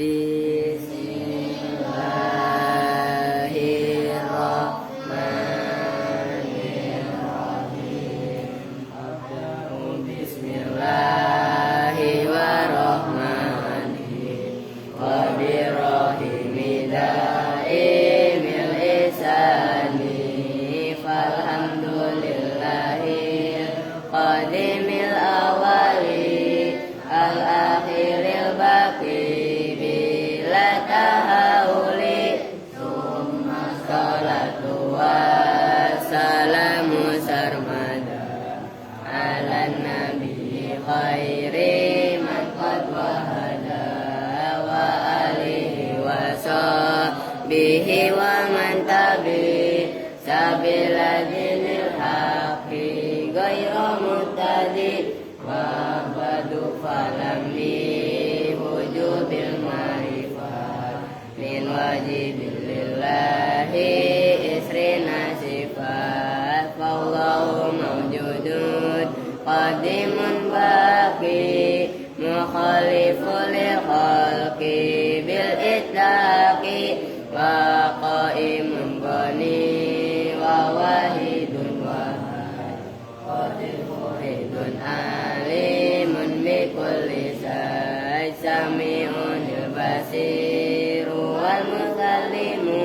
Bismillahirrahmanirrahim. Abda'u bismillahirrahmanirrahim. Wa birrahimi daimil isani. Falhamdulillahi qadimil awali al-akhiril baqi bila tahawuli. Summa salatu wassalamu sarmada ala nabi khairi man qad wahada wa alihi wa sahbihi wa man tabi sabila dinil haqi ghayra mutadi wa badu falami wujubil marifat min wajibil lillahi isrina sifat fallahu mawjudun qadimun baqi mukhalifun lil khalqi bil itlaqi wa qaimun ghani wa wahidun wahad qadirun alimun bi kulli syai' sami'un basiru wal musallimu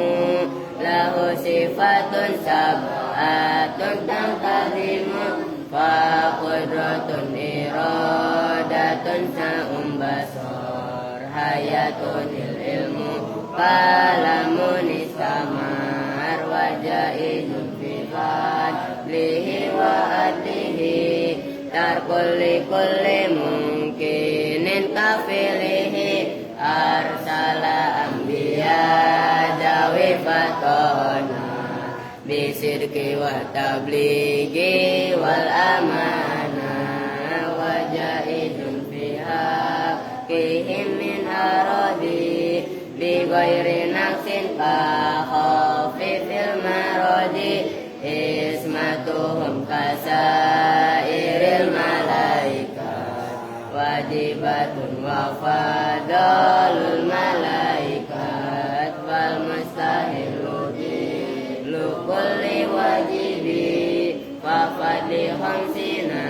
lahu sifatun sab'atun tangtazimu fa qudratun iradatun sa'um basar hayatun ilmu kalamun istamar wajaidun fi fadlihi wa adlihi tarkul likulli mungkinin kafilihi arsala anbiya dawi fatona bisidki wa tablighi wal amana wajaidun fiha kihim min aradi bi ghairi naqsin ka khafifil maradi ismatuhum kasairil malaikat wajibatun wa fadalul malaikat wal mustahilu kulli wajibi fa fadli khamsina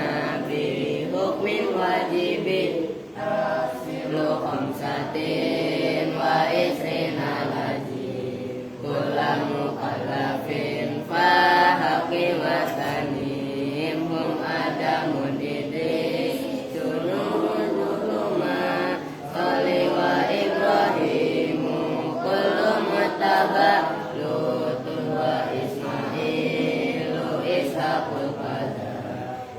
bi hukmin wajibi lu khamsatin wa isrina lajib kullam mukallafin fa haqqi wastanim hum adamun idris sunuhun zuluma salih wa ibrahimu kullu muttaba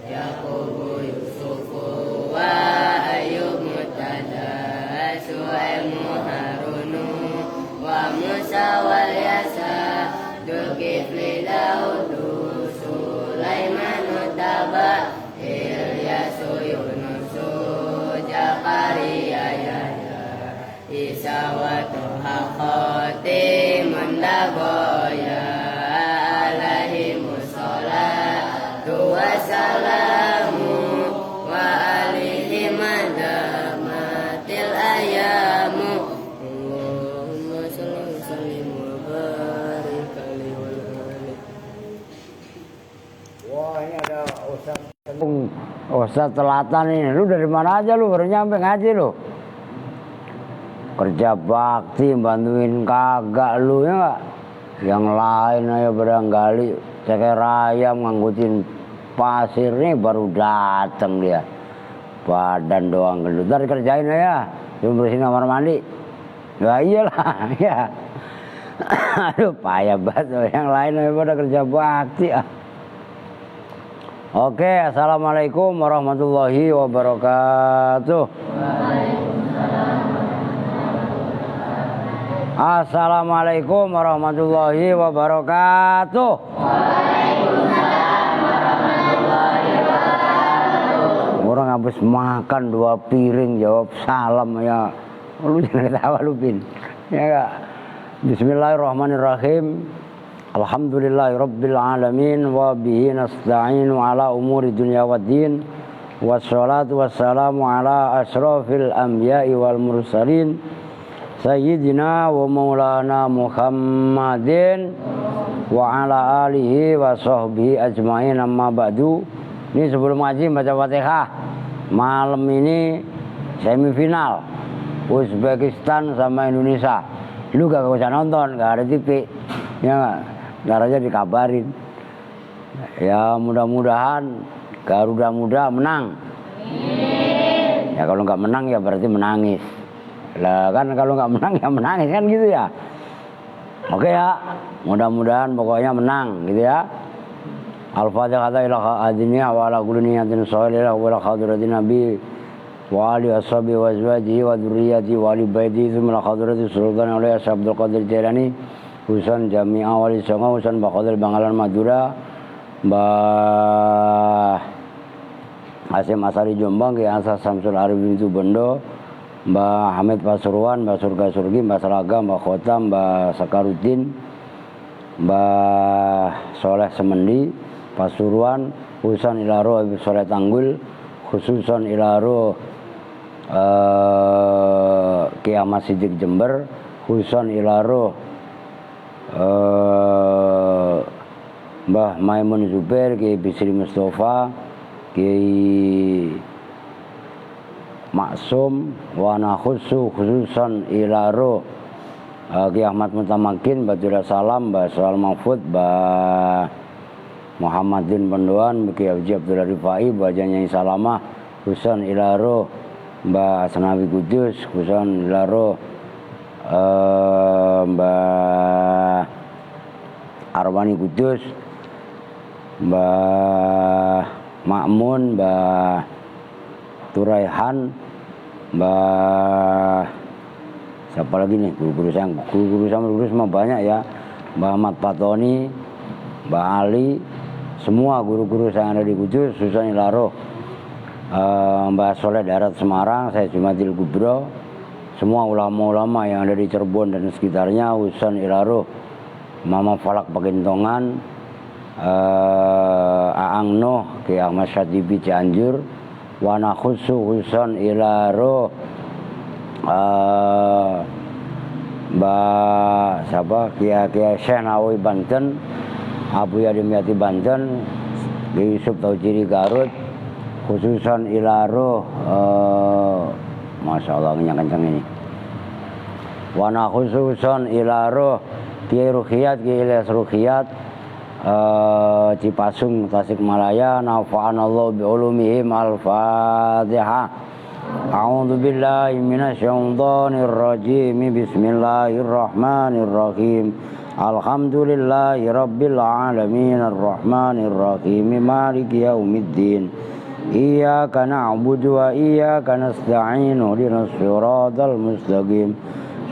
Yaqubu Yusufu wa Ayub Mutada Su'aimu Harunu wa Musa wal Yasa Dulkifli Daudu Sulaimanu Taba Ilyasu Yunusu Jakaria Yahya Isa wa Tuha Khotimun Dagoya wassalamu wa alihi madamatil ayamu Allahumma salli wa sallim wa barik alaihi wa alihi. Wah, ini ada Ustaz Telatan ini. Lu dari mana aja lu baru nyampe ngaji lu? Kerja bakti bantuin kagak lu ya enggak? Yang lain aja barang gali ceker ayam ngangkutin pasir nih baru datang dia. Badan doang gendut. Dari kerjain ya. Cuma bersihin kamar mandi. Ya iyalah, ya. Aduh payah banget yang lain aja pada kerja bakti ah. Oke, assalamualaikum warahmatullahi wabarakatuh. Assalamualaikum warahmatullahi wabarakatuh. Orang habis makan 2 piring jawab salam ya. Lu jangan ketawa lu Bin. Ya enggak. Bismillahirrahmanirrahim. Alhamdulillahirabbil alamin wa bihi nasta'inu ala umuri dunya waddin. Wassalatu wassalamu ala asrofil anbiya'i wal mursalin Sayyidina wa maulana Muhammadin wa ala alihi wa sahbihi ajma'in, amma ba'du. Ini sebelum ngaji baca Fatihah. Malam ini semifinal Uzbekistan sama Indonesia. Lu gak usah nonton, gak ada TV. Ya ntar aja dikabarin. Ya mudah-mudahan Garuda Muda menang. Ya kalau nggak menang ya berarti menangis. Lah kan kalau nggak menang ya menangis kan gitu ya. Oke ya, mudah-mudahan pokoknya menang gitu ya. Al-Fatihah ila adiniya wa ala kulli niyatin shalihah wa ala hadratin nabi wa ali ashabi wa azwajihi wa dzurriyyati wa ali baiti tsumma hadratis sultan oleh Abdul Qadir Jailani Husan Jami'ah Wali Songo Husan Bakhadir Bangalan Madura Mbah Hasim Asari Jombang Ki Asa Samsul Arifin Bendo Mbah Hamid Pasuruan, Mbah Surga Surgi, Mbah Seraga, Mbah Khota, Mbah Sakarudin, Mbah Soleh Semendi, Pasuruan, Husan Ilaro, Habib Soleh Tanggul, Khususon Ilaro, Ki Ahmad Siddiq Jember, Husan Ilaro, Mbah Maimun Zubair, Ki Bisri Mustafa, Ki Maksum, Wana Khususan Ilaro, Ki Ahmad Mutamakin, Badura Salam, Mbah Soal Mahfud, Mbah Muhammadin Pendoan, Ki Haji Abdullah Rifai, Mbah Nyai Salamah, Husan Ilaro, Mbah Asnawi Kudus, Husan Ilaro, Mbah Arwani Kudus, Mbah Makmun, Mbah Turaihan, Mbah siapa lagi nih guru-guru sama guru semua banyak ya. Mbah Ahmad Patoni, Mbah Ali, semua guru-guru saya yang ada di Kudus, Husan Ilaro, Mbah Soleh Darat Semarang, saya Jumatil Kubro, semua ulama-ulama yang ada di Cirebon dan sekitarnya, Husan Ilaro, Mama Falak Pakintongan, Aang Noh, Ki Ahmad Syatibi Cianjur, Wana Husan Ilaro, Mbak siapa Kia Syekh Nawawi Banten, Abu Yadim Yati Banten, Yusuf Taujiri Garut, Khususan Ilaro, Masya Allah kencang ini. Wana Khususan Ilaro, Kiai Rukhiyat, Kiai Ilyas Rukhiyat, Cipasung Tasikmalaya, nafa'anallahu bi'ulumihim. Al-Fatihah. A'udzu billahi minasyaitonir rajim. Bismillahirrahmanirrahim. Alhamdulillahi rabbil alamin arrahmanir rahim maliki yaumiddin. Iyyaka na'budu wa iyyaka nasta'in ihdinas siratal mustaqim.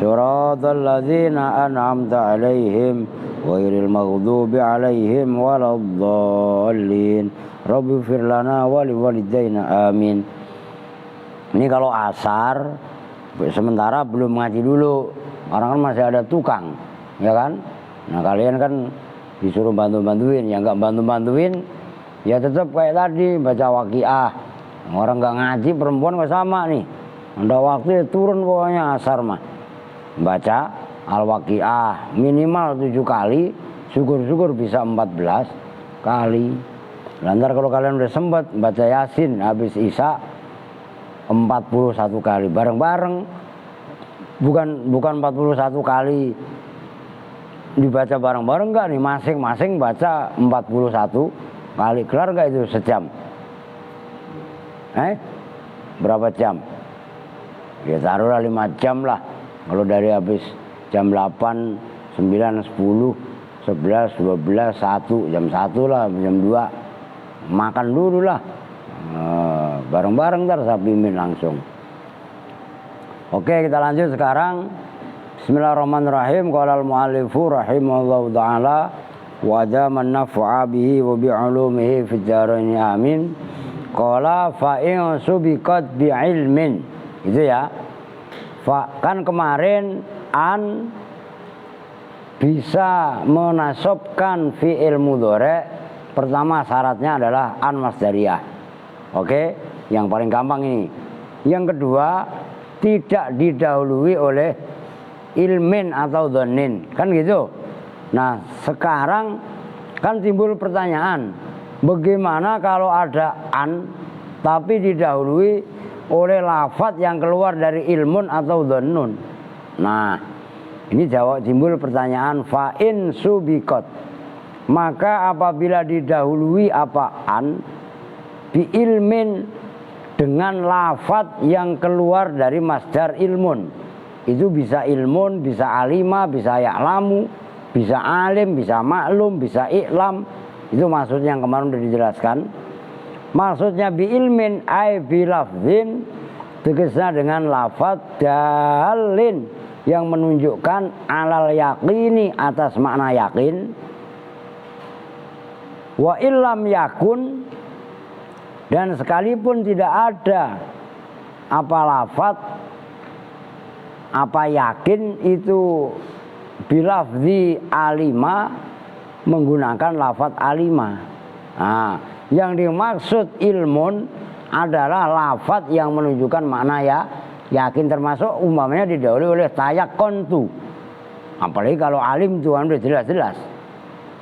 Siratal ladzina an'amta 'alaihim ghairil maghdubi 'alaihim waladdallin. Rabbighfir lana wa liwalidayna amin. Ini kalau asar sementara belum ngaji dulu, orang kan masih ada tukang, ya kan? Nah kalian kan disuruh bantu-bantuin, ya nggak bantu-bantuin, ya tetap kayak tadi baca waqiah. Orang nggak ngaji perempuan nggak sama nih, ada waktu ya turun pokoknya asar mah, baca al-waqiah minimal 7 kali, syukur-syukur bisa 14 kali. Lantar kalau kalian udah sempat baca Yasin habis Isya 41 kali bareng-bareng, bukan 41 kali dibaca bareng-bareng, enggak nih, masing-masing baca 41 kali. Kelar enggak itu sejam? Berapa jam? Ya taruhlah 5 jam lah. Kalau dari habis jam 8, 9, 10, 11, 12, 1, jam 1 lah, jam 2 makan dulu lah. Bareng-bareng ntar saya pimpin langsung. Oke, kita lanjut sekarang. Bismillahirrahmanirrahim. Qala al-mu'allifu rahimahullahu ta'ala wa daman naf'a bihi wa bi'ulumihi fid dharain amin. Qala fa in subiqat bi ilmin. Itu ya. Kan kemarin an bisa menasobkan fi'il mudhari'. Pertama syaratnya adalah an masdariyah. Oke, yang paling gampang ini. Yang kedua, tidak didahului oleh ilmin atau dhannin, kan gitu. Nah sekarang kan timbul pertanyaan, bagaimana kalau ada an tapi didahului oleh lafadz yang keluar dari ilmun atau dhannun? Nah ini timbul pertanyaan, fa in subiqat, maka apabila didahului an bi ilmin dengan lafadz yang keluar dari masdar ilmun, itu bisa ilmun, bisa alima, bisa ya'lamu, bisa alim, bisa maklum, bisa i'lam. Itu maksudnya yang kemarin sudah dijelaskan. Maksudnya bi ilmin ay bi lafzin, tegasnya dengan lafadz dalin yang menunjukkan alal yaqini, atas makna yakin. Wa illam yakun, dan sekalipun tidak ada apa lafadz apa yakin itu bilafzi alima, menggunakan lafadz alima. Nah, yang dimaksud ilmun adalah lafadz yang menunjukkan makna yakin, termasuk umpamanya didahului oleh tayakontu. Apalagi kalau alim itu kan udah jelas-jelas.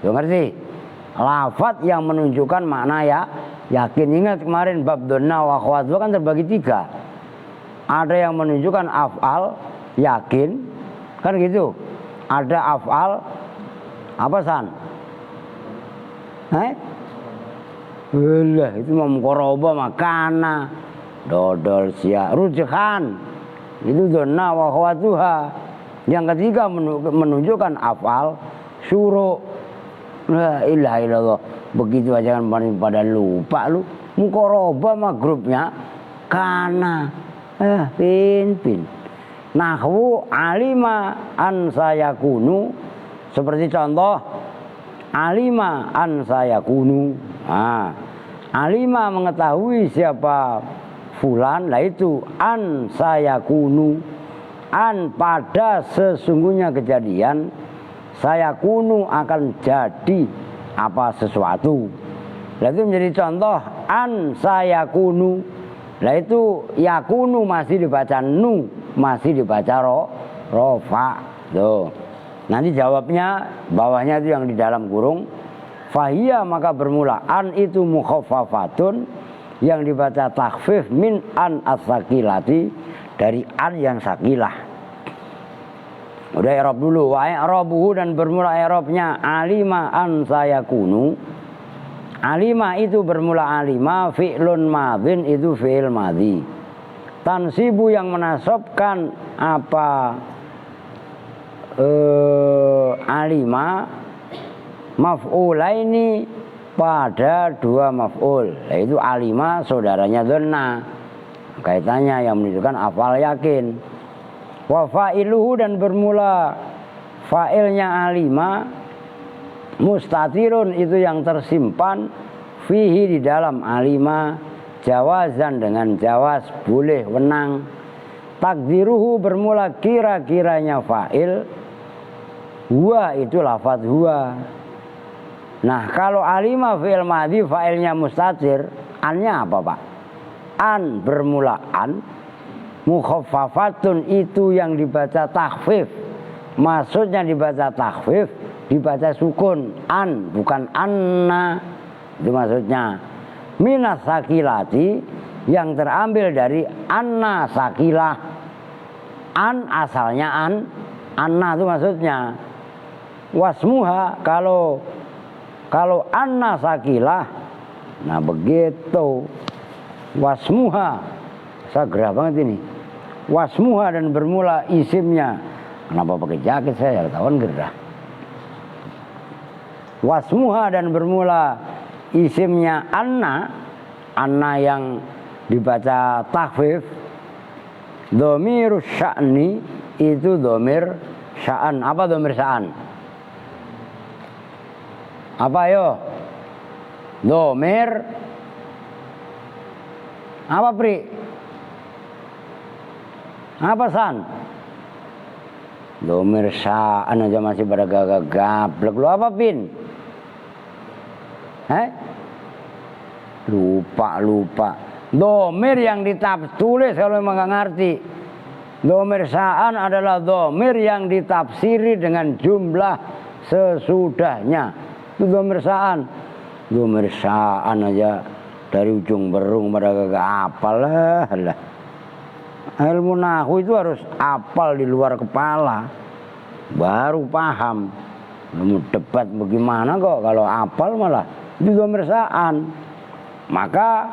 Lo ngerti? Lafadz yang menunjukkan makna yakin. Ingat kemarin bab dhanna wa akhwatuha kan terbagi 3. Ada yang menunjukkan af'al yakin, kan gitu. Ada af'al apa san? Itu memkoroba makana dodol sia rujhan, itu dhanna wa akhwatuha. Yang ketiga menunjukkan af'al syuru'. La ilaha illallah. Begitu aja kan pada lupa lu. Mukoroba mah grupnya kana pin. Nahwu alima an sayakunu, seperti contoh alima an sayakunu. Alima mengetahui siapa fulan, lah itu an sayakunu. An pada sesungguhnya kejadian, sayakunu akan jadi apa sesuatu. Lah itu menjadi contoh an sayakunu. Lah itu yakunu masih dibaca nu, masih dibaca rofa. Tuh. Nanti jawabnya bawahnya itu yang di dalam kurung. Fahiyya, maka bermula an itu mukhaffafatun, yang dibaca takhfif min an as-sakilati, dari an yang sakilah. Udah i'rab dulu. Wa i'rabuhu, dan bermula i'rabnya alima an sayakunu. Alima itu bermula alima, fi'lun madhin itu fi'il madhi. Tansibu yang menasabkan apa alima maf'ulaini, pada 2 maf'ul, yaitu alima saudaranya dhanna, kaitannya yang menunjukkan afal yakin. Wa fa'iluhu, dan bermula fa'ilnya alima mustatirun, itu yang tersimpan fihi, di dalam alima, jawazan dengan jawaz, boleh, wenang. Takdiruhu, bermula kira-kiranya fa'il, huwa itu lafadz huwa. Nah kalau alima fi'il madhi fa'ilnya mustatir, annya apa pak? An bermula an, mukhaffafatun itu yang dibaca takhfif. Maksudnya dibaca takhfif, dibaca sukun, an bukan anna. Itu maksudnya. Minas sakilati, yang terambil dari anna sakilah. An asalnya an, anna itu maksudnya. Wasmuha, kalau anna sakilah, nah begitu. Wasmuha, saya gerah banget ini. Wasmuha, dan bermula isimnya. Kenapa pakai jaket saya? Ketahuan gerah. Wasmuha, dan bermula isimnya anna, anna yang dibaca takhfif. Dhamir sya'ni, itu dhamir sya'an. Apa dhamir sya'an? Apa yo? Dhamir apa pri? Apa san? Dhamir sya'an aja masih pada gablek. Lu apa pin? Lupa. Dhamir yang ditulis kalau memang gak ngerti. Dhamir sa'an adalah dhamir yang ditafsiri dengan jumlah sesudahnya. Itu dhamir sa'an. Dhamir sa'an aja dari ujung berung pada kagak apal lah. Ilmu nahwu itu harus apal di luar kepala, baru paham. Ilmu debat bagaimana kok kalau apal malah itu dhamir sa'an. Maka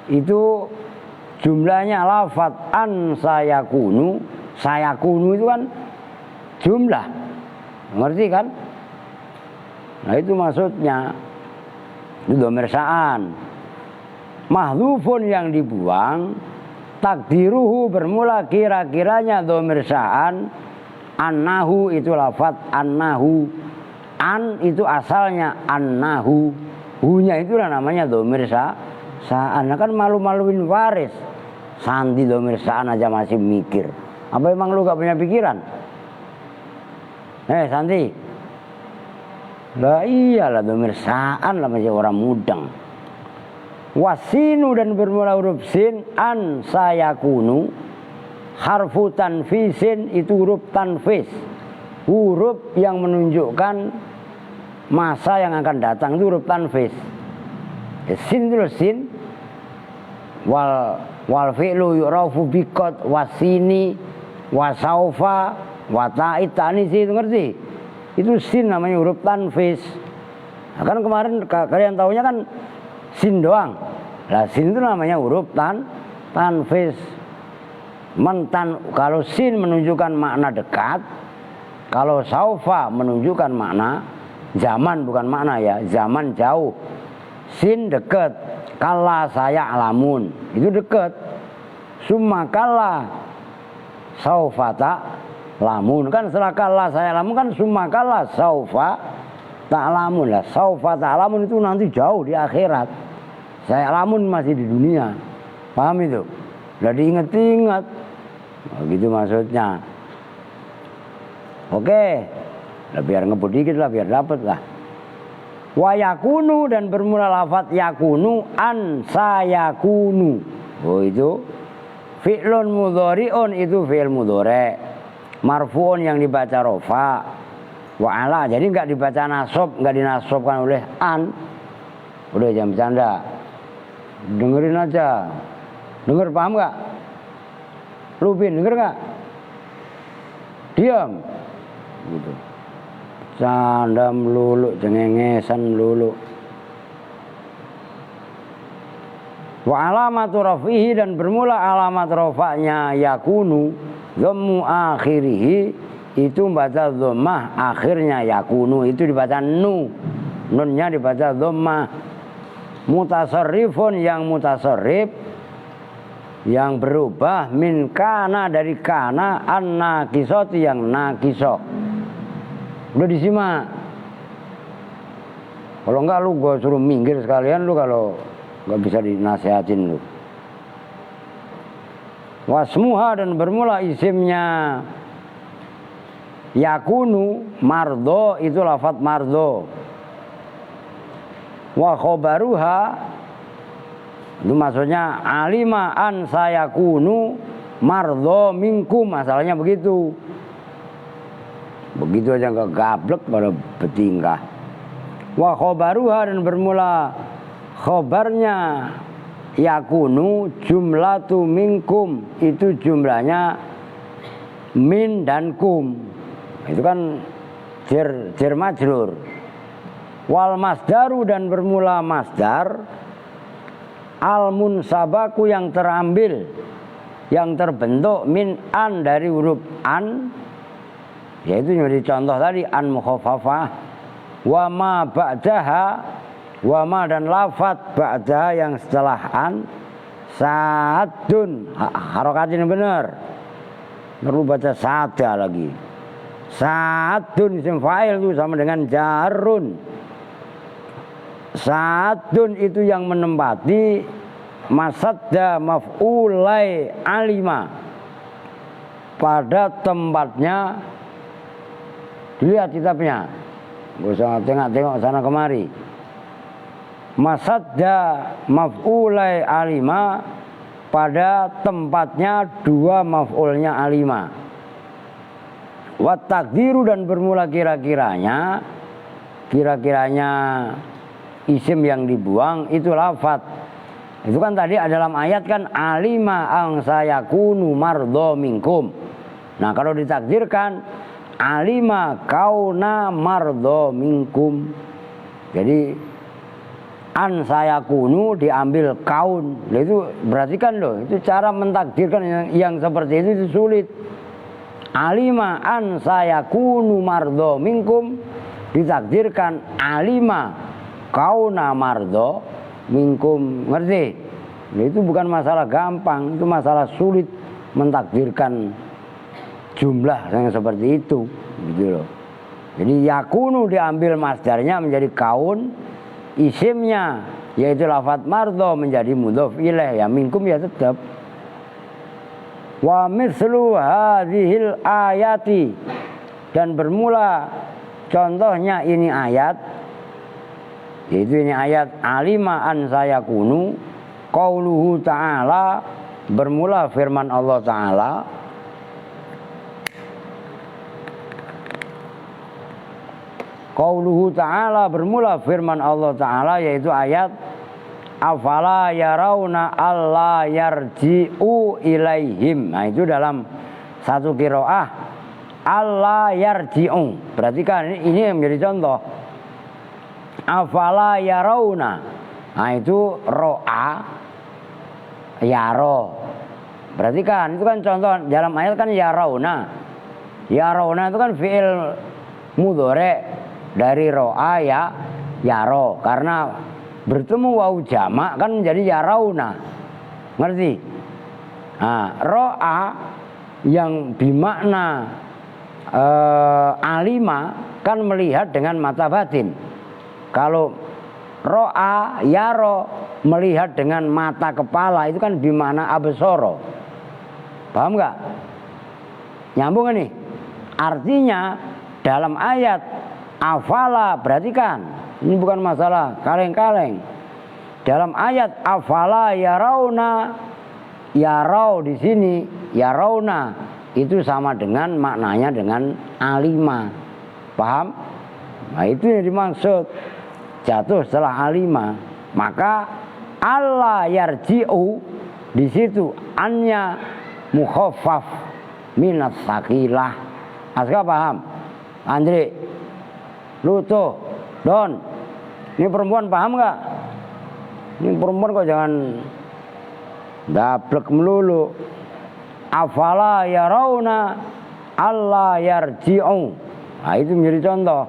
itu jumlahnya lafat an sayakunu. Sayakunu itu kan jumlah, ngerti kan? Nah itu maksudnya. Itu dhamir sa'an. Mahdhufun yang dibuang, takdiruhu bermula kira-kiranya dhamir sa'an. Annahu itu lafat annahu. An itu asalnya annahu. Hunya itulah namanya dhamir sa'an. Nah kan malu-maluin waris. Santi dhamir sa'an aja masih mikir. Apa emang lu gak punya pikiran? Santi. Lah iyalah dhamir sa'an lah masih orang mudeng. Wasinu dan bermula huruf sin an sayakunu. Harfu tanfisin itu huruf tanfis. Huruf yang menunjukkan masa yang akan datang itu huruf tanfis. Sin itu sin. Wal fi'lu yu'rafu biqad wasini wasaufa wata'id ta'nisi, itu ngerti? Itu sin namanya huruf tanfis. Nah, kan kemarin kalian taunya kan sin doang. Lah sin itu namanya huruf tanfis. Kalau sin menunjukkan makna dekat, kalau saufa menunjukkan makna zaman, bukan makna ya, zaman jauh. Sin dekat, kala saya alamun itu dekat. Summa kala saufa tak lamun, kan setelah kala saya alamun kan summa kala saufa tak lamun. Lah saufa tak lamun itu nanti jauh di akhirat. Saya alamun masih di dunia. Paham itu? Udah diinget-inget. Oh, gitu maksudnya. Oke. Lah biar ngebut dikit lah, biar dapet lah. Wa yakunu dan bermula lafaz yakunu an sayakunu. Oh itu fi'lun mudhari'un, itu fi'il mudhari'. Marfu'un yang dibaca rofa. Wa ala, jadi enggak dibaca nasab, enggak dinasobkan oleh an. Udah jangan bercanda. Dengerin aja. Denger, paham enggak? Lu Bin, denger enggak? Diam. Gitu. Canda melulu, cengengesan melulu. Wa alamatu rafihi dan bermula alamat rafa'nya yakunu dhammu akhirihi, itu baca dhammah akhirnya yakunu, itu dibaca nu, nunnya dibaca dhammah. Mutasarrifun yang mutasarrif, yang berubah, min kana dari kana, an nakisoti yang nakisoh. Udah disimak. Kalau enggak lu gua suruh minggir sekalian lu, kalau enggak bisa dinasehatin lu. Wasmuha dan bermula isimnya yakunu mardo, itu lafaz mardo. Wa khobaruha itu maksudnya alima an sayakunu mardo minkum, masalahnya begitu. Begitu aja enggak gablek pada betingkah. Wa khobaruha dan bermula khobarnya yakunu jumlatu minkum, itu jumlahnya min dan kum. Itu kan jer majrur. Wal masdaru dan bermula masdar al munsabaku yang terambil, yang terbentuk min an dari huruf an, yaitu menjadi contoh tadi an mukhaffafah. Wa ma ba'daha, wa ma dan lafat ba'daha yang setelah an sadun, harokatin benar, perlu baca sada lagi. Sadun isim fa'il itu sama dengan jarun. Sadun itu yang menempati masadda maf'ulai alima pada tempatnya. Lihat kitabnya, gak usah tengok sana kemari. Masadda maf'ulai alima pada tempatnya dua maf'ulnya alima. Wat takdiru dan bermula kira-kiranya isim yang dibuang itu lafat. Itu kan tadi dalam ayat kan alima ang sayakunu mardho minkum. Nah kalau ditakdirkan alima kauna mardho minkum. Jadi an sayakunu diambil kaun. Nah, itu berarti kan loh, itu cara mentakdirkan yang seperti itu sulit. Alima an sayakunu mardho minkum, ditakdirkan alima kauna mardho minkum. Ngerti? Nah, itu bukan masalah gampang, itu masalah sulit mentakdirkan jumlah yang seperti itu, gitu loh. Jadi yakunu diambil masdarnya menjadi kaun, isimnya yaitu lafadz mardho menjadi mudhof ilaih, ya minkum ya tetap. Wa mithlu hadhil ayati, dan bermula contohnya ini ayat, yaitu ini ayat alima an sayakunu qauluhu ta'ala, bermula firman Allah Ta'ala, qauluhu ta'ala bermula firman Allah Ta'ala, yaitu ayat afala yarawna alla yarji'u ilaihim. Nah itu dalam satu qiraah alla yarji'u. Perhatikan ini yang menjadi contoh. Afala yarawna. Nah itu ro'a yaro. Perhatikan itu kan contoh dalam ayat kan yarawna. Yarawna itu kan fi'il mudhari dari ro'a ya yaro, karena bertemu waw jamak kan menjadi yarawna. Ngerti? Nah, ro'a yang bimakna alima kan melihat dengan mata batin. Kalau ro'a yaro melihat dengan mata kepala itu kan bimakna absoro. Paham nggak? Nyambung ini. Artinya dalam ayat afala, perhatikan, ini bukan masalah kaleng-kaleng. Dalam ayat afala yarawna, yarau di sini yarawna itu sama dengan maknanya dengan alima. Paham? Nah itu yang dimaksud jatuh setelah alima. Maka alla yarji'u di situ annya mukhaffaf minat sakilah. Aska paham? Andre, lu tuh, Don, ini perempuan paham nggak? Ini perempuan kok jangan daplek melulu. Afala yarawna alla yarji'u. Nah itu menjadi contoh.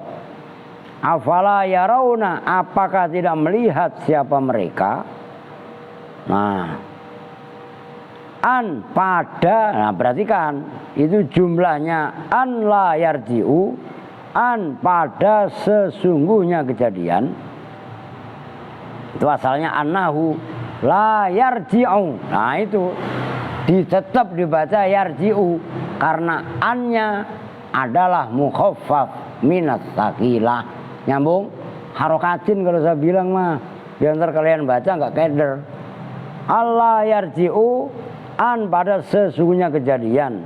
Afala yarawna, apakah tidak melihat siapa mereka? Nah, an pada, nah perhatikan itu jumlahnya an la yarji'u, an pada sesungguhnya kejadian. Itu asalnya annahu la yarji'u. Nah itu tetap dibaca yarji'u karena annya adalah mukhaffaf minat sakilah. Nyambung? Harokatin kalau saya bilang mah, biar kalian baca nggak keder. Allah yarji'u an pada sesungguhnya kejadian.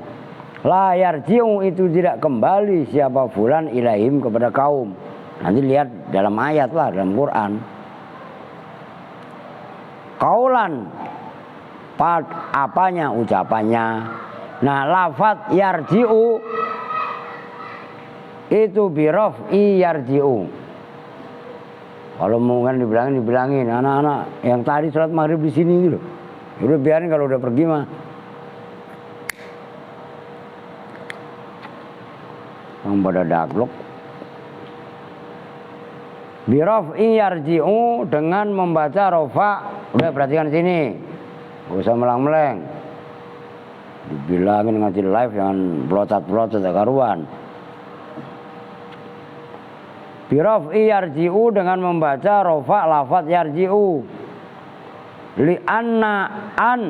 La yarji'u itu tidak kembali siapa fulan ilaihim kepada kaum. Nanti lihat dalam ayat lah dalam Quran. Kaulan apanya, ucapannya. Nah lafadz yarji'u itu birof'i yarji'u. Kalau mau kan dibilangin anak-anak yang tadi sholat maghrib di sini gitu. Udah biarin kalau udah pergi mah. Yang pada daglok. Birof'i yarji'u dengan membaca rofa. Udah perhatikan sini. Gak usah melang-meleng. Dibilangin ngaji live jangan pelotot-pelotot karuan. Birof'i yarji'u dengan membaca rofa lafadz yarji'u. Li anna an.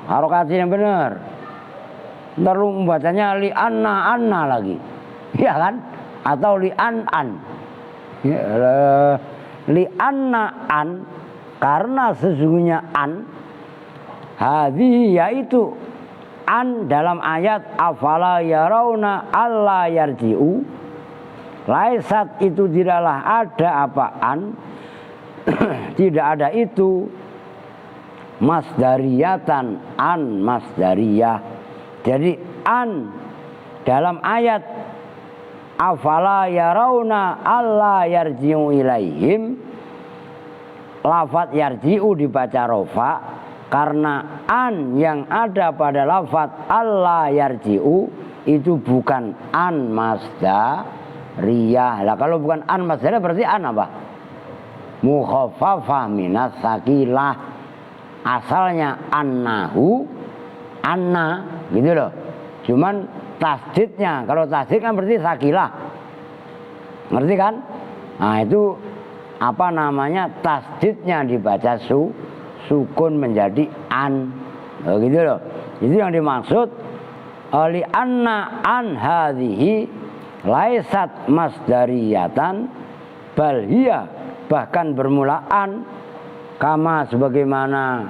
Harokatnya yang benar. Ntar lu membacanya li anna lagi. Iya kan? Atau li an. Ya, li anna an. Karena sesungguhnya an. Hadhihi yaitu an dalam ayat afala yarawna alla yarji'u. Laisat itu tidaklah ada apaan. Tidak ada itu masdariyatan an masdariyah. Jadi an dalam ayat afala yarawna alla yarji'u ilaihim, lafaz yarji'u dibaca rofa karena an yang ada pada lafaz alla yarji'u itu bukan an masdariyah. Lah kalau bukan an masdariyah berarti an apa? Mukhaffafah minas sakilah. Asalnya annahu anna gitu loh. Cuman tasdidnya, kalau tasdid kan berarti sakilah. Ngerti kan? Nah itu apa namanya, tasdidnya dibaca sukun menjadi an. Oh, gitu loh. Itu yang dimaksud li anna an hadhihi laisat masdariyatan bal hiya, bahkan bermulaan kama sebagaimana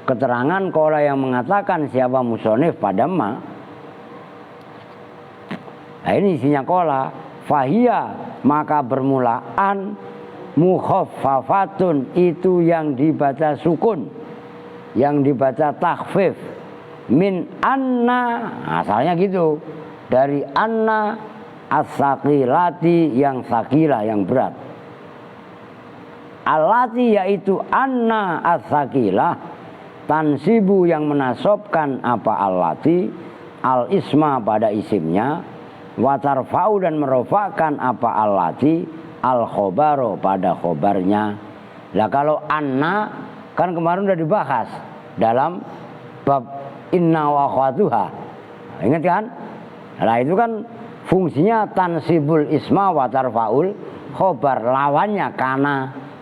keterangan qala yang mengatakan siapa musonif pada ma. Nah ini isinya qala fahia, maka bermulaan mukhaffafatun itu yang dibaca sukun, yang dibaca takhfif min anna, asalnya gitu dari anna as-saqilati yang sakilah yang berat. Alati yaitu anna as-sakilah tansibu yang menasobkan apa alati al isma pada isimnya, watarfa'u dan merofakan apa alati al khobaro pada khobarnya. Lah kalau anna kan kemarin udah dibahas dalam bab inna wa akhwatuha, ingat kan? Nah itu kan fungsinya tansibul isma watarfa'ul khobar, lawannya kana.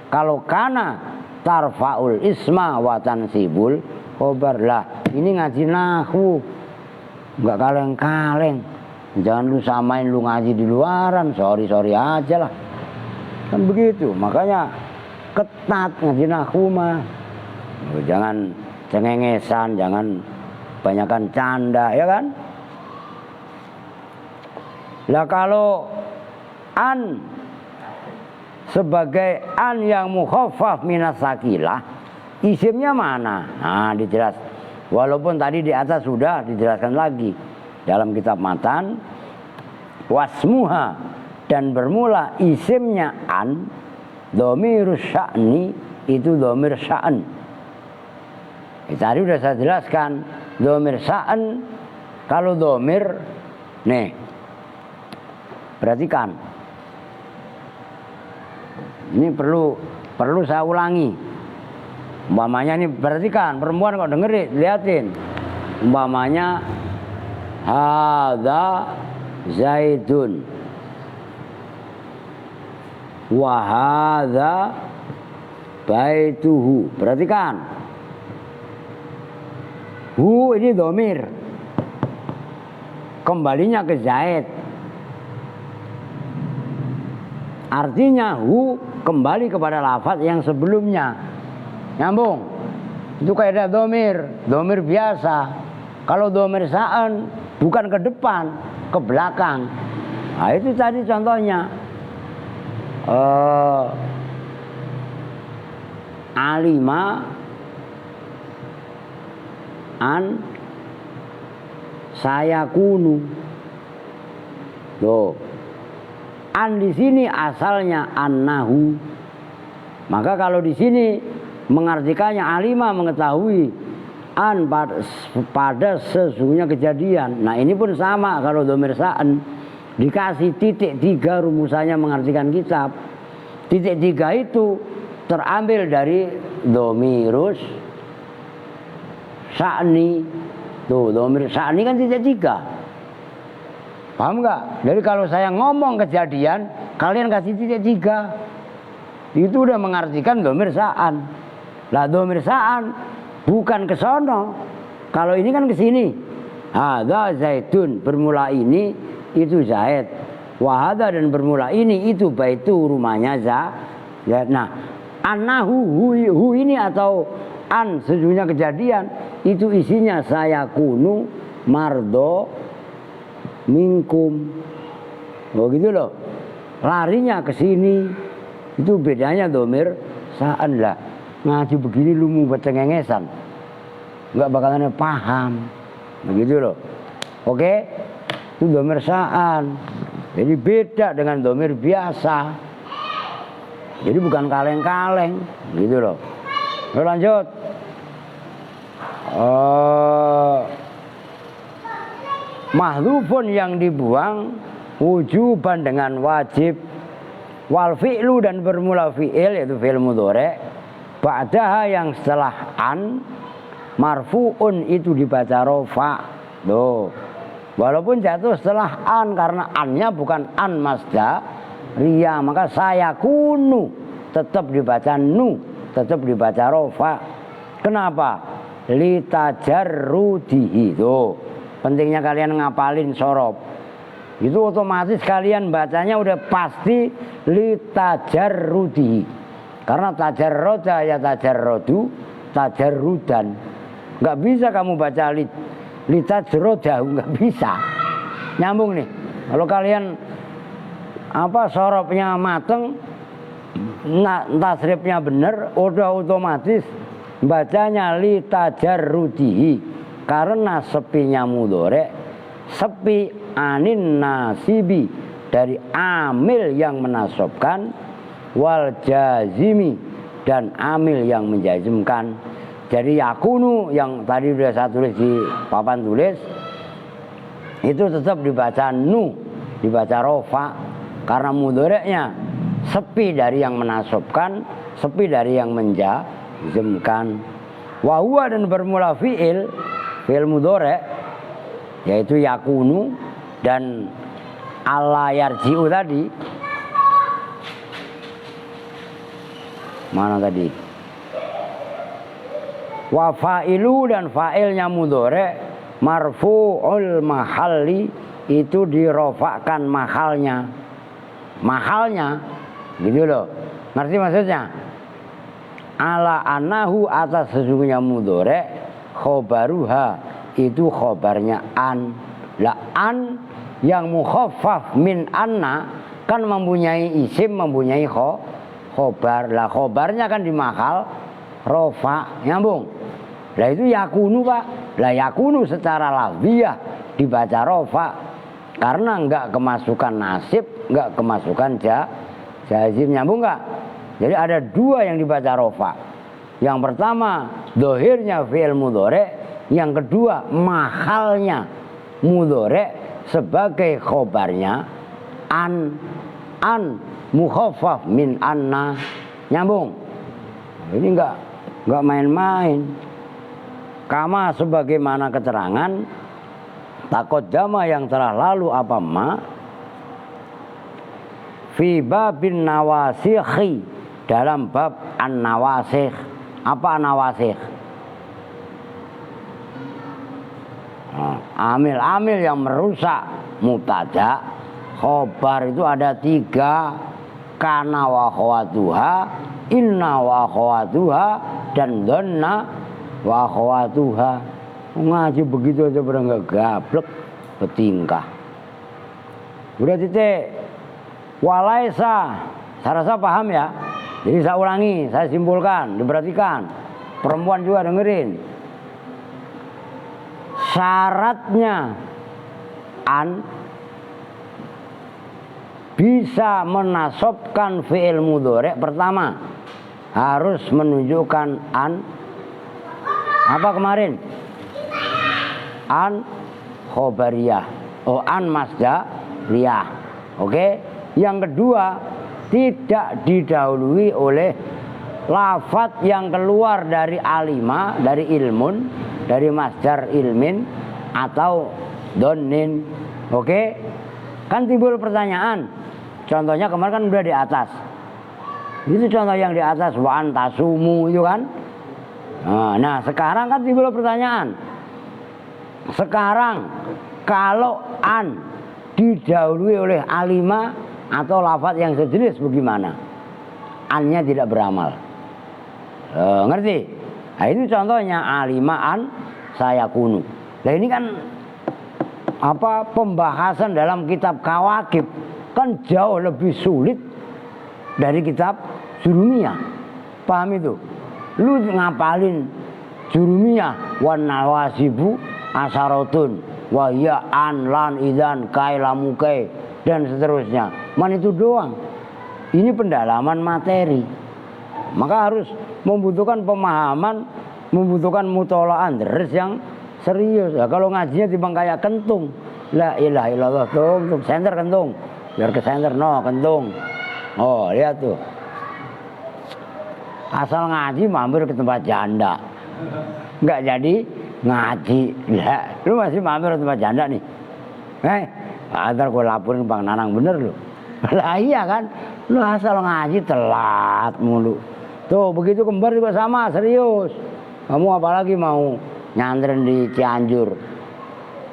Kalau kana tarfa'ul isma wa tansibul khobar. Lah ini ngaji nahwu enggak kaleng-kaleng. Jangan lu samain lu ngaji di luaran, sorry aja lah. Kan begitu. Makanya ketat ngaji nahwu mah. Jangan cengengesan, jangan banyakan canda, ya kan? Lah kalau an sebagai an yang mukhaffaf minas sakilah, isimnya mana? Nah dijelas. Walaupun tadi di atas sudah dijelaskan lagi dalam kitab matan. Wasmuha dan bermula isimnya an dhamir sya'ni, itu dhamir sya'an. Tadi sudah saya jelaskan dhamir sya'an. Kalau dhamir nih perhatikan, ini perlu saya ulangi. Umpamanya ini perhatikan, perempuan kok dengerin, liatin. Umpamanya hadza Zaidun wa hadza baituhu. Perhatikan. Hu ini dhamir. Kembalinya ke Zaid. Artinya hu kembali kepada lafaz yang sebelumnya. Nyambung. Itu kaidah dhamir, dhamir biasa. Kalau dhamir sa'an bukan ke depan, ke belakang. Nah itu tadi contohnya. Alima an saya kunu. Tuh. An di sini asalnya annahu. Maka kalau di sini mengartikannya alima mengetahui an pada sesungguhnya kejadian. Nah ini pun sama kalau dhamir sa'an dikasih titik 3 rumusannya mengartikan kitab. Titik 3 itu terambil dari dhamirus sa'ni. Tuh dhamir sa'ni kan titik 3. Paham nggak? Jadi kalau saya ngomong kejadian, kalian kasih titik 3. Itu udah mengartikan dhamir sa'an. Lah dhamir sa'an bukan ke sono. Kalau ini kan ke sini. Hadza Zaidun, bermula ini itu Zaid. Wa hadza dan bermula ini itu baitu, rumahnya Zaid. Nah, annahu hu ini atau an sesungguhnya kejadian itu isinya saya kunu mardo minkum. Oh gitu loh. Larinya ke sini. Itu bedanya domir saan lah. Ngaji begini lu mau cengengesan. Enggak bakalan paham. Begitu loh. Oke? Itu domir saan. Jadi beda dengan domir biasa. Jadi bukan kaleng-kaleng. Gitu loh. Lalu lanjut. Mahdhufun yang dibuang wujuban dengan wajib. Wal fi'lu dan bermula fi'il yaitu fi'il mudhari'. Ba'daha yang setelah an marfu'un itu dibaca rofa. Tuh. Walaupun jatuh setelah an karena annya bukan an masdariyah, maka saya kunu tetap dibaca nu, tetap dibaca rofa. Kenapa? Litajarrudihi. Tuh. Pentingnya kalian ngapalin sorob. Itu otomatis kalian bacanya udah pasti litajarrudihi. Karena tajarroda ya tajarrodu, tajarrudan. Nggak bisa kamu baca litajrodahu, nggak bisa. Nyambung nih. Kalau kalian sorobnya mateng, tasrifnya bener, udah otomatis bacanya litajarrudihi. Karena sepinya mudhari, sepi anin nasibi dari amil yang menasobkan, wal jazimi dan amil yang menjazmkan. Jadi yakunu yang tadi sudah saya tulis di papan tulis itu tetap dibaca nu, dibaca rofa karena mudhari'nya sepi dari yang menasobkan, sepi dari yang menjazmkan. Wa huwa dan bermula fi'il mudhari' yaitu yakunu dan ala yarji'u tadi. Mana tadi? Wa fa'ilu dan fa'ilnya mudhari' marfu'ul mahalli itu dirofakkan mahalnya. Mahalnya gitu loh. Ngerti maksudnya? Ala anahu atas sesungguhnya mudhari' khobaruha itu khobarnya an. La an yang mukhaffaf min anna kan mempunyai isim, mempunyai khobar. Lah khobarnya kan di mahal rofa. Nyambung. Lah itu yakunu Pak. Lah yakunu secara lafziyah dibaca rofa karena enggak kemasukan nasib, enggak kemasukan jazim. Nyambung enggak? Jadi ada dua yang dibaca rofa. Yang pertama dohirnya fi'il mudhari', yang kedua mahalnya mudhari' sebagai khobarnya an mukhaffaf min anna. Nyambung. Ini enggak main-main. Kama sebagaimana keterangan taqaddama yang telah lalu apa ma fi babin nawasikhi dalam bab an-nawasikh. Apa nawasikh? Amil-amil yang merusak mubtada khobar itu ada 3, kana wa khawatuha, inna wa khawatuha, dan dhanna wa khawatuha. Ngaji begitu aja pada nggak gablek bertingkah. Udah titik. Walaisa, saya rasa paham ya. Jadi saya ulangi, saya simpulkan, diperhatikan. Perempuan juga dengerin. Syaratnya an bisa menasobkan fi'il mudhari' pertama harus menunjukkan an. Apa kemarin? An khobariyah. Oh, an masdariyah. Oke. Yang kedua, tidak didahului oleh lafadz yang keluar dari alima, dari ilmun, dari masdar ilmin atau donin. Oke. Kan timbul pertanyaan. Contohnya kemarin kan udah di atas. Itu contoh yang di atas, wa antasumu itu kan. Nah, sekarang kan timbul pertanyaan. Sekarang kalau an didahului oleh alima atau lafadz yang sejenis bagaimana? Annya tidak beramal. Ngerti? Nah, itu contohnya alima an sayakunu. Nah ini kan apa pembahasan dalam kitab Kawakib kan jauh lebih sulit dari kitab Jurumiyah. Paham itu? Lu ngapalin Jurumiyah wan nawasibu asaratun wa ya an lan idan kai lamukai dan seterusnya. Man itu doang. Ini pendalaman materi. Maka harus membutuhkan pemahaman, membutuhkan mutola'an deres yang serius. Ya, kalau ngajinya timbang kayak kentung, la ilaha illallah tung senter kentung, biar ke senter no kentung. Oh lihat tuh, asal ngaji mampir ke tempat janda, nggak jadi ngaji. Lah, lu masih mampir ke tempat janda nih? Ntar gue laporin Bang Nanang bener lu. Lah iya kan, lu asal ngaji telat mulu. Tuh begitu kembar juga sama serius. Kamu apalagi mau nyantren di Cianjur,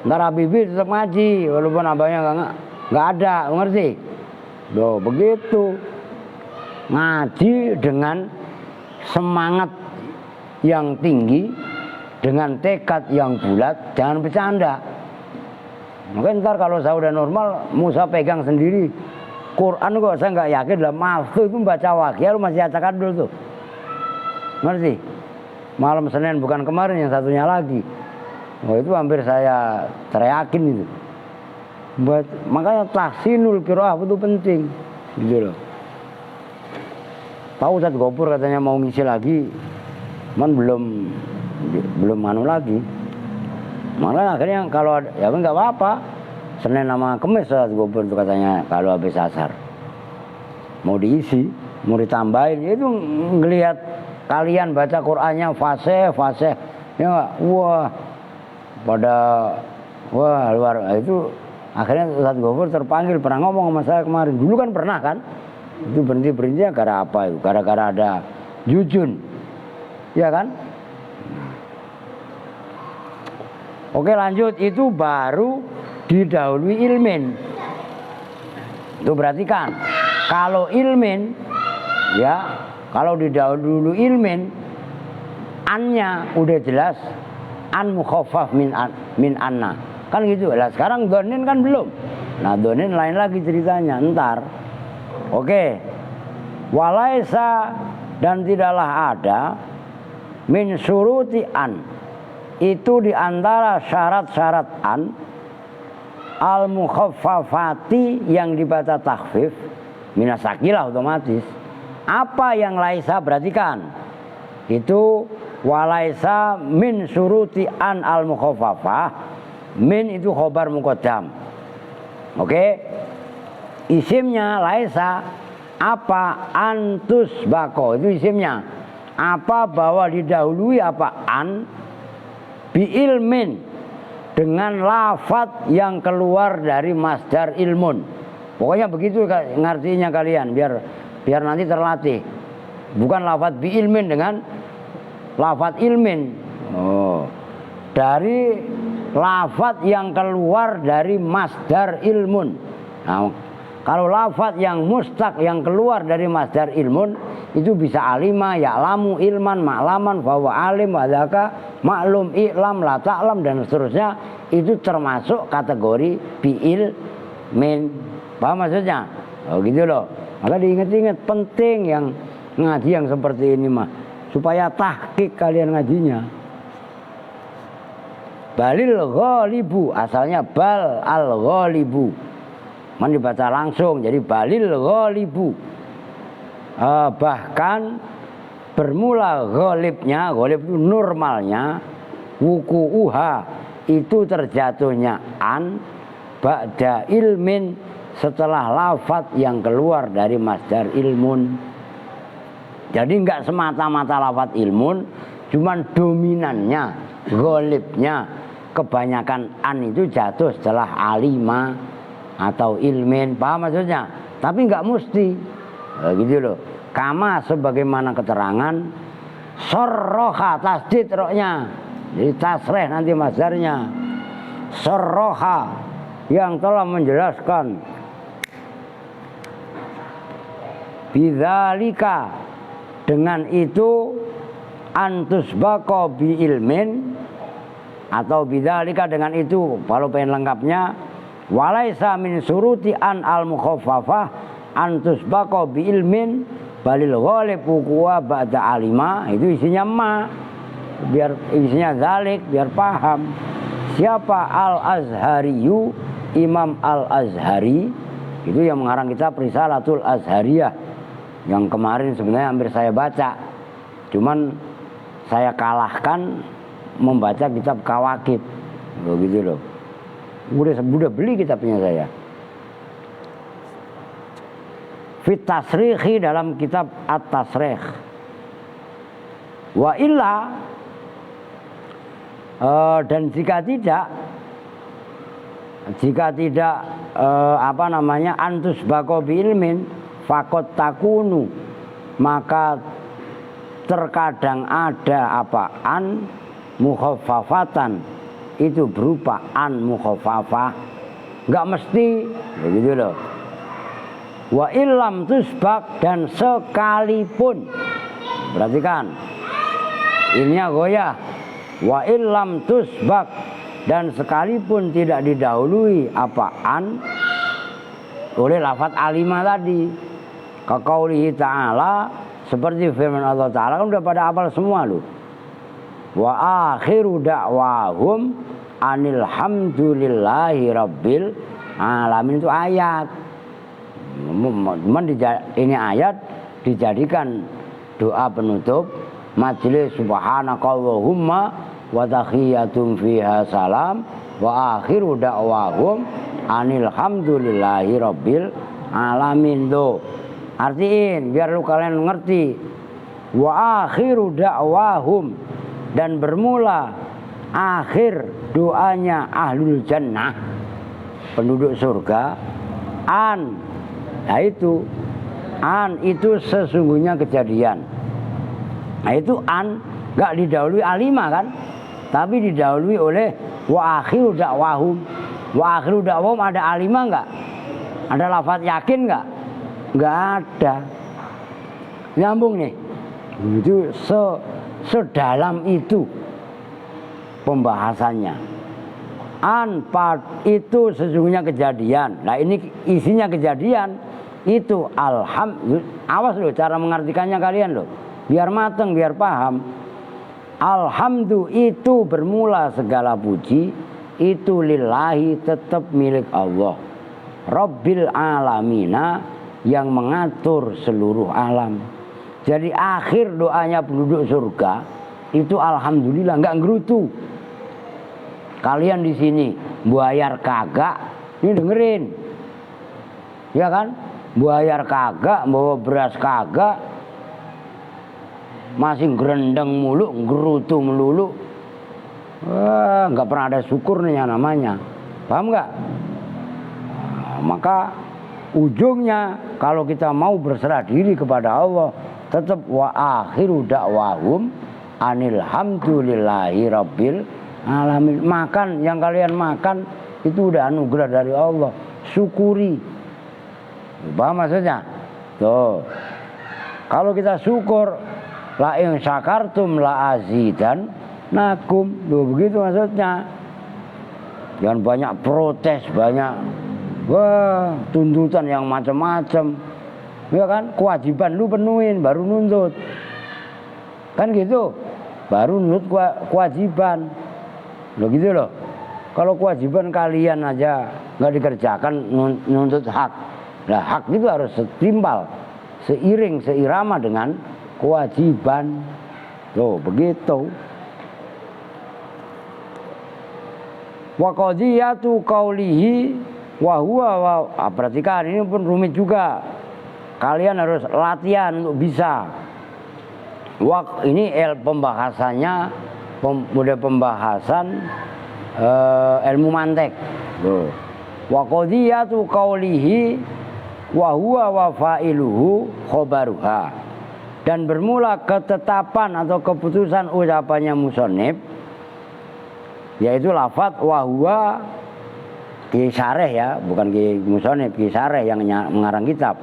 ntar Habibie tetap ngaji walaupun abangnya nggak ada, ngerti? Loh begitu ngaji dengan semangat yang tinggi, dengan tekad yang bulat, jangan bercanda. Mungkin ntar kalau saya udah normal, Musa pegang sendiri Quran kok saya nggak yakin dalam Mahfud itu baca wakil masih acak dulu tuh, ngerti? Malam Senin bukan kemarin yang satunya lagi. Oh itu hampir saya teriakin itu. Makanya tahsinul qiraah itu penting, gitu loh. Tahu Ustaz Gopur katanya mau ngisi lagi, man belum anu lagi. Malah akhirnya kalau ya nggak apa-apa. Senin sama Kemis Ustaz Gopur itu katanya kalau habis asar mau diisi, mau ditambahin, itu ngelihat kalian baca Qur'annya fase ya wah pada wah luar itu. Akhirnya Ustaz Gofur terpanggil, pernah ngomong sama saya kemarin, dulu kan pernah kan itu berhenti gara apa itu, gara-gara ada Jujun ya kan. Oke lanjut, itu baru didahului ilmin. Itu perhatikan, kalau ilmin ya, kalau didahului ilmin, annya udah jelas, an mukhaffaf min anna, kan gitu. Lah sekarang donin kan belum. Nah donin lain lagi ceritanya ntar. Oke, walaisa dan tidaklah ada min suruti an, itu diantara syarat-syarat an al mukhaffafati yang dibaca takhfif minasakilah otomatis. Apa yang laisa, perhatikan, itu walaisa min suruti an al mukhaffafah. Min itu khobar muqaddam. Oke, isimnya laisa apa, antus bako itu isimnya apa, bahwa didahului apa, an bi ilmin, dengan lafadz yang keluar dari masdar ilmun. Pokoknya begitu ngartinya kalian, biar nanti terlatih. Bukan lafadz bi ilmin dengan lafadz ilmin. Oh, dari lafadz yang keluar dari masdar ilmun. Nah, kalau lafadz yang mustaq yang keluar dari masdar ilmun itu bisa alima, ya'lamu, ilman, ma'laman, bahwa alim, wadaka, maklum, i'lam, la ta'lam dan seterusnya. Itu termasuk kategori bi'il min. Paham maksudnya? Oh gitu loh. Maka diingat-ingat, penting yang ngaji yang seperti ini mah, supaya tahqiq kalian ngajinya. Balil ghalibu, asalnya bal al ghalibu, man dibaca langsung jadi balil ghalibu. Bahkan bermula ghalibnya, ghalib itu normalnya, wuku'uha itu terjatuhnya an ba'da ilmin, setelah lafadz yang keluar dari masdar ilmun. Jadi enggak semata-mata lafadz ilmun, cuman dominannya, ghalibnya, kebanyakan an itu jatuh setelah alima atau ilmin. Paham maksudnya? Tapi enggak mesti. Gitu loh. Kama sebagaimana keterangan sorroha, tasdid roknya, jadi tasreh nanti masdarnya. Sorroha yang telah menjelaskan bidzalika, dengan itu antus bako bi ilmin, atau bidzalika dengan itu kalau pengen lengkapnya walaisa min suruti an al mukhaffafah antus baqo bi ilmin balil ghalib kuwa ba'da alima, itu isinya ma, biar isinya zalik biar paham. Siapa Al-Azhariyu, Imam Al-Azhari, itu yang mengarang kitab Risalatul Azhariyah, yang kemarin sebenarnya hampir saya baca, cuman saya kalahkan membaca kitab Kawakib, begitu loh. Udah beli kitabnya saya. Fit tasrikhi, dalam kitab At-Tasrikh. Wa illa, dan jika tidak antus bako bi ilmin fakot takunu, maka terkadang ada an mukhaffafatan, itu berupa an mukhaffafah, nggak mesti begitu loh. Wa illam tusbak, dan sekalipun, perhatikan ininya goyah, wa illam tusbak, dan sekalipun tidak didahului an oleh lafaz alimah tadi, kaqaulihi ta'ala, seperti firman Allah Ta'ala, kan udah pada hafal semua loh. Wa akhiru da'wahum anil hamdulillahi rabbil alamin, itu ayat. Ini ayat dijadikan doa penutup majelis subhanakallahumma wa tahiyatum fiha salam wa akhiru da'wahum anil hamdulillahi rabbil alamin. Tuh artiin biar lu kalian ngerti. Wa akhiru da'wahum, dan bermula akhir doanya ahlul jannah, penduduk surga, nah itu sesungguhnya kejadian. Nah itu gak didahului alimah kan, tapi didahului oleh wa akhiru da'wahum. Wa akhiru da'wahum ada alimah gak? Ada lafaz yakin gak? Gak ada. Nyambung nih. Itu sedalam itu pembahasannya. Itu sesungguhnya kejadian. Nah ini isinya kejadian. Itu alhamdulillah. Awas loh cara mengartikannya kalian loh, biar mateng, biar paham. Alhamdulillah itu bermula segala puji, itu lillahi tetap milik Allah, Rabbil alamina, yang mengatur seluruh alam. Jadi akhir doanya penduduk surga itu alhamdulillah, nggak gerutu. Kalian di sini bayar kagak, ini dengerin, ya kan? Bayar kagak, bawa beras kagak, masih gerendeng mulu, gerutu melulu. Wah, nggak pernah ada syukurnya namanya. Paham nggak? Nah, maka ujungnya kalau kita mau berserah diri kepada Allah, tetap wa akhiru da'wahum anil hamdulillahi rabbil alamin. Makan yang kalian makan itu udah anugerah dari Allah, syukuri. Paham maksudnya? Tuh. Kalau kita syukur, la in syakartum la azidan nakum. Tuh begitu maksudnya. Jangan banyak protes, banyak tuntutan yang macam-macam. Ya kan? Kewajiban lu penuhin baru nuntut. Kan gitu. Baru nuntut kewajiban. Loh gitu loh. Kalau kewajiban kalian aja nggak dikerjakan, nuntut hak. Nah hak itu harus setimpal, seirama dengan kewajiban. Loh begitu. Wa qadiyatu qaulihi wa huwa perhatikan ini pun rumit juga. Kalian harus latihan untuk bisa. Ini pembahasannya udah pembahasan ilmu mantek. Loh. Wa qadiyatu qaulihi wa huwa wa fa'iluhu khobaruha, dan bermula ketetapan atau keputusan ucapannya musonib, yaitu lafaz wa huwa, Ki Sareh ya, bukan Ki musonib, Ki Sareh yang mengarang kitab,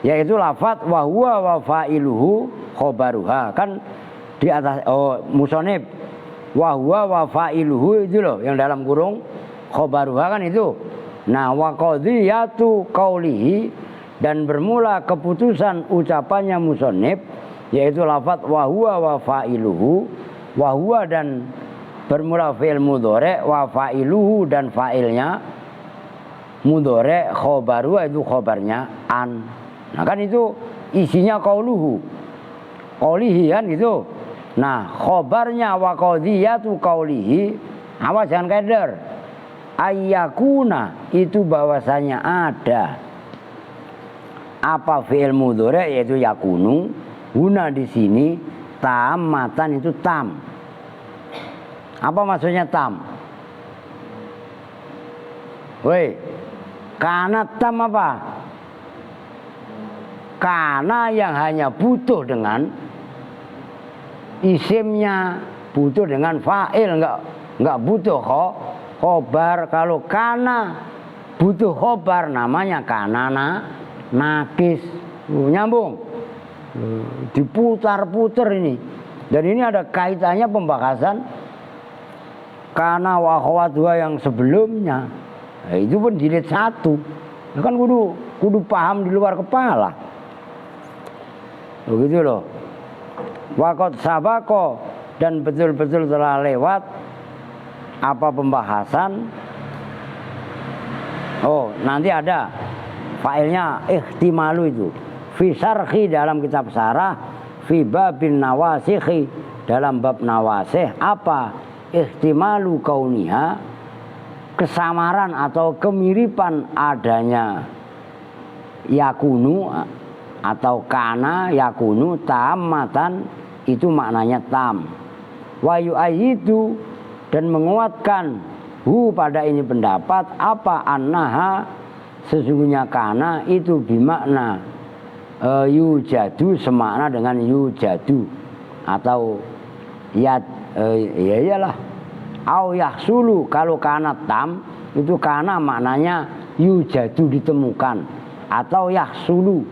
yaitu lafaz wa huwa wa fa'iluhu khobaruha. Kan di atas musonib wa huwa wa fa'iluhu itu loh yang dalam kurung khobaruha kan itu. Nah, wa qadhiyatu qaulihi dan bermula keputusan ucapannya musannif yaitu lafaz wa huwa wa fa'iluhu, wa huwa dan bermula fi'il mudhari', wa fa'iluhu dan fa'ilnya mudhari', khobaruha itu khobarnya an. Nah kan itu isinya qauluhu, qaulihi kan gitu. Nah khobarnya wa qadhiyatu qaulihi, awas jangan keder. Ayyakuna itu bahwasanya ada apa fi'il mudhari' yaitu yakunu, guna di sini tamatan itu tam. Apa maksudnya tam? Woi, karena tam apa? Karena yang hanya butuh dengan isimnya, butuh dengan fa'il, enggak butuh khobar. Kalau kana butuh khobar namanya kanana nakis. Nyambung. Diputar-putar ini. Dan ini ada kaitannya pembahasan kana wa akhawatuha yang sebelumnya. Nah, itu pun jilid 1. Nah, kan kudu paham di luar kepala. Begitu loh. Waqad sabaqo dan betul-betul telah lewat apa pembahasan. Oh, nanti ada failnya ihtimalu itu. Fi syarhi dalam kitab syarah, fi babin nawasikhi dalam bab nawasih apa ihtimalu kauniha kesamaran atau kemiripan adanya yakunu atau kana yakunu tamatan itu maknanya tam. Wa yu'ayyidu dan menguatkan pada ini pendapat apa annaha sesungguhnya kana itu bimakna yujadu semakna dengan yujadu atau ya iyalah au yahsulu kalau kana tam itu kana maknanya yujadu ditemukan atau yahsulu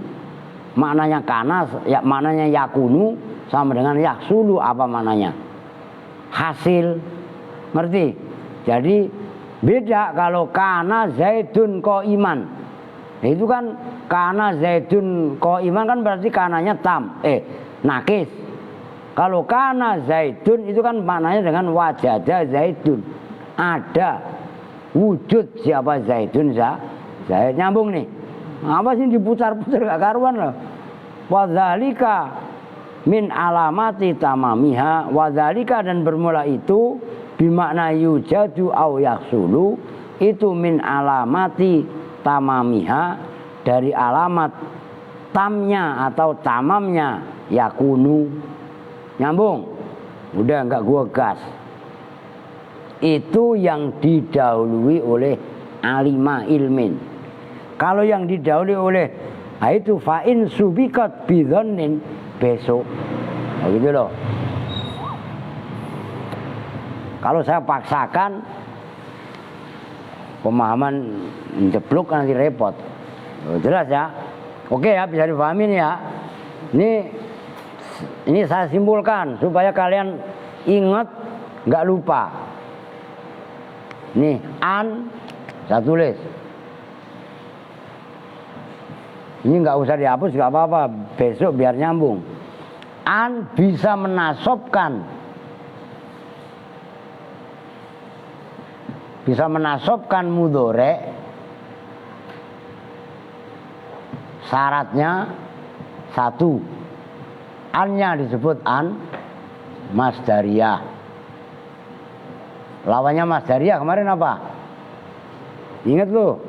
maknanya kana ya maknanya yakunu sama dengan yahsulu apa maknanya hasil, ngerti? Jadi beda kalau kana zaidun qaiman. Nah, itu kan kana zaidun qaiman kan berarti kananya tam nakis. Kalau kana zaidun itu kan maknanya dengan wajada zaidun. Ada wujud siapa zaidun Zaid nyambung nih. Apa sih diputar-putar gak karuan loh. Wadzalika min alamati tamamiha, wadzalika dan bermula itu bimakna yujadu au yahsulu itu min alamati tamamiha dari alamat tamnya atau tamamnya yakunu. Nyambung? Udah enggak gua gas. Itu yang didahului oleh alima ilmin. Kalau yang didahului oleh itu fa'in subiqat bidhannin besok. Nah, gitu loh. Kalau saya paksakan pemahaman jeblok nanti repot. Jelas ya? Oke ya, bisa dipahami nih ya. Ini saya simpulkan supaya kalian ingat, nggak lupa. Nih, an saya tulis. Ini nggak usah dihapus, nggak apa-apa. Besok biar nyambung. An bisa menasobkan. Bisa menasobkan mudhari. Syaratnya satu. An-nya disebut an masdariyah. Lawannya masdariyah kemarin apa? Ingat lu?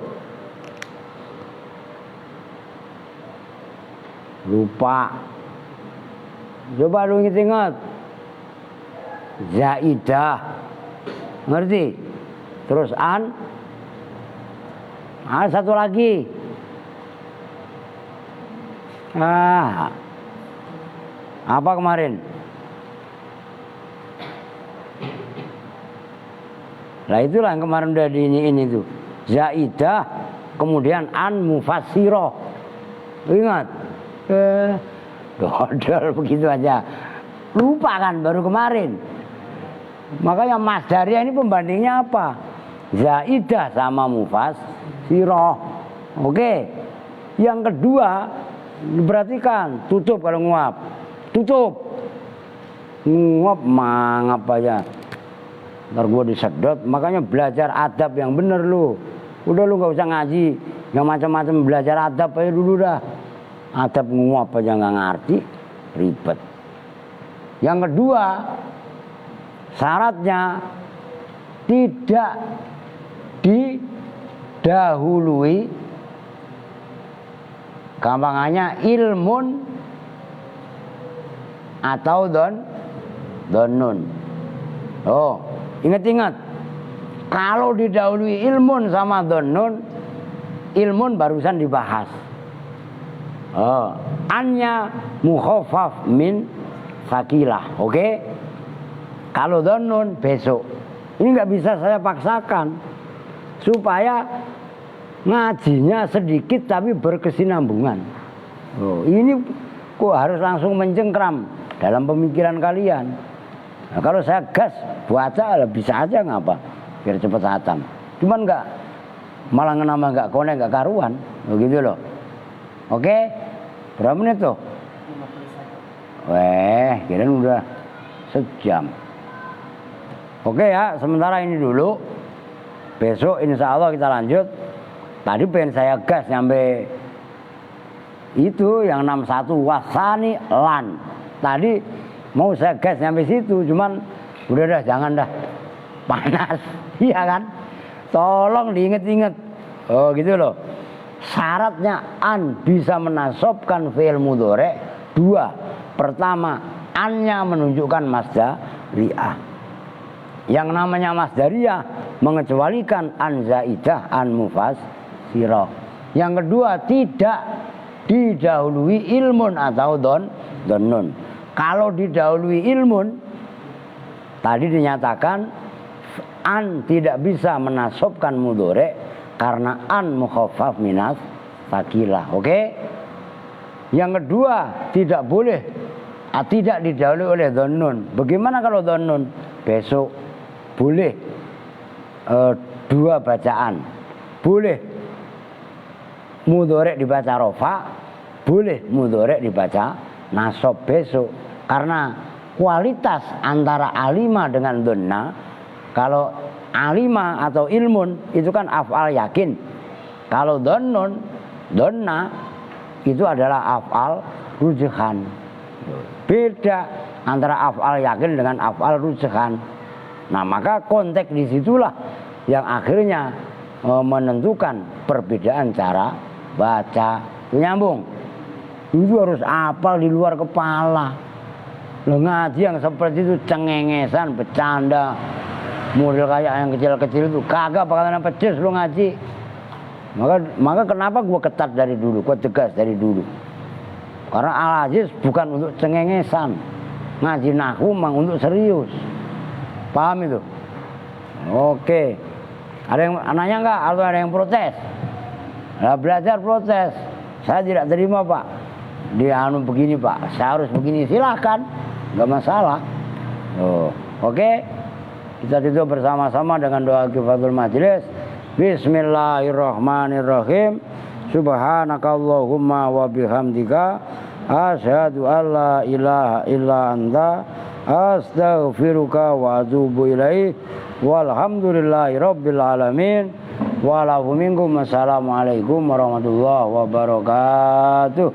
Lupa. Coba lu ingat-ingat. Zaidah. Ngerti? Terus an. Ada satu lagi. Apa kemarin? Lah itulah yang kemarin udah di ini tuh. Zaidah, kemudian an mufassiroh. Ingat? Dodol begitu aja. Lupa kan baru kemarin. Makanya masdaria ini pembandingnya apa? Zaidah sama mufassiroh. Oke. Yang kedua, diperhatikan, tutup kalau nguap. Tutup. Nguap mangap aja. Ntar gua disedot, makanya belajar adab yang bener lu. Udah lu gak usah ngaji, yang macam-macam, belajar adab aja dulu dah. Adab nguap aja nggak ngerti, ribet. Yang kedua, syaratnya tidak didahului, gampangannya ilmun atau donun. Oh, ingat-ingat, kalau didahului ilmun sama donun, ilmun barusan dibahas. Oh, annya mukhaffaf min sakilah. Oke? Kalau donun besok. Ini nggak bisa saya paksakan supaya ngajinya sedikit tapi berkesinambungan. Oh, ini kok harus langsung mencengkram dalam pemikiran kalian. Nah, kalau saya gas baca bisa aja ngapa biar cepet hatam. Cuman nggak, malah ngenama nggak konek nggak karuan, begitu loh. Oke, berapa menit tuh? Kirain udah sejam. Oke ya, sementara ini dulu. Besok insya Allah kita lanjut. Tadi pengen saya gas nyampe itu yang 61 wasani lan. Tadi mau saya gas nyampe situ, cuman udah dah, jangan dah, panas. Iya kan? Tolong diinget-inget. Oh gitu loh. Syaratnya an bisa menasobkan fi'il mudhari'. Dua, pertama annya menunjukkan masdariyah. Yang namanya masdariyah mengecualikan an zaidah an mufassirah. Yang kedua, tidak didahului ilmun atau donun. Kalau didahului ilmun, tadi dinyatakan an tidak bisa menasobkan mudhari' karena an mukhaffaf minas sakilah. Oke? Yang kedua, tidak boleh, tidak didahului oleh donun. Bagaimana kalau donun? Besok boleh dua bacaan. Boleh mudhari' dibaca rofa, boleh mudhari' dibaca nasab besok. Karena kualitas antara alima dengan donna, kalau alima atau ilmun itu kan af'al yakin. Kalau donna itu adalah af'al rujuhan. Beda antara af'al yakin dengan af'al rujuhan. Nah, maka konteks disitulah yang akhirnya menentukan perbedaan cara baca. Nyambung. Itu harus apal di luar kepala. Lo ngaji yang seperti itu cengengesan, bercanda, model kayak yang kecil-kecil itu kagak bakalan pedes lo ngaji. Maka kenapa gue ketat dari dulu, gue tegas dari dulu. Karena Al-Aziz bukan untuk cengengesan. Ngaji nahwu memang untuk serius. Paham itu? Oke. Ada yang nanya enggak? Atau ada yang protes? Nah, belajar protes. Saya tidak terima, Pak. Dia begini, Pak. Saya harus begini. Silahkan. Enggak masalah. Oke. Kita tutup bersama-sama dengan doa kifatul majlis. Bismillahirrahmanirrahim. Subhanakallahumma wa bihamdika asyhadu an la ilaha illa anta astaghfiruka wa atubu ilaih. Walhamdulillahi rabbil alamin. Wa lahu minkum. Assalamualaikum warahmatullahi wabarakatuh.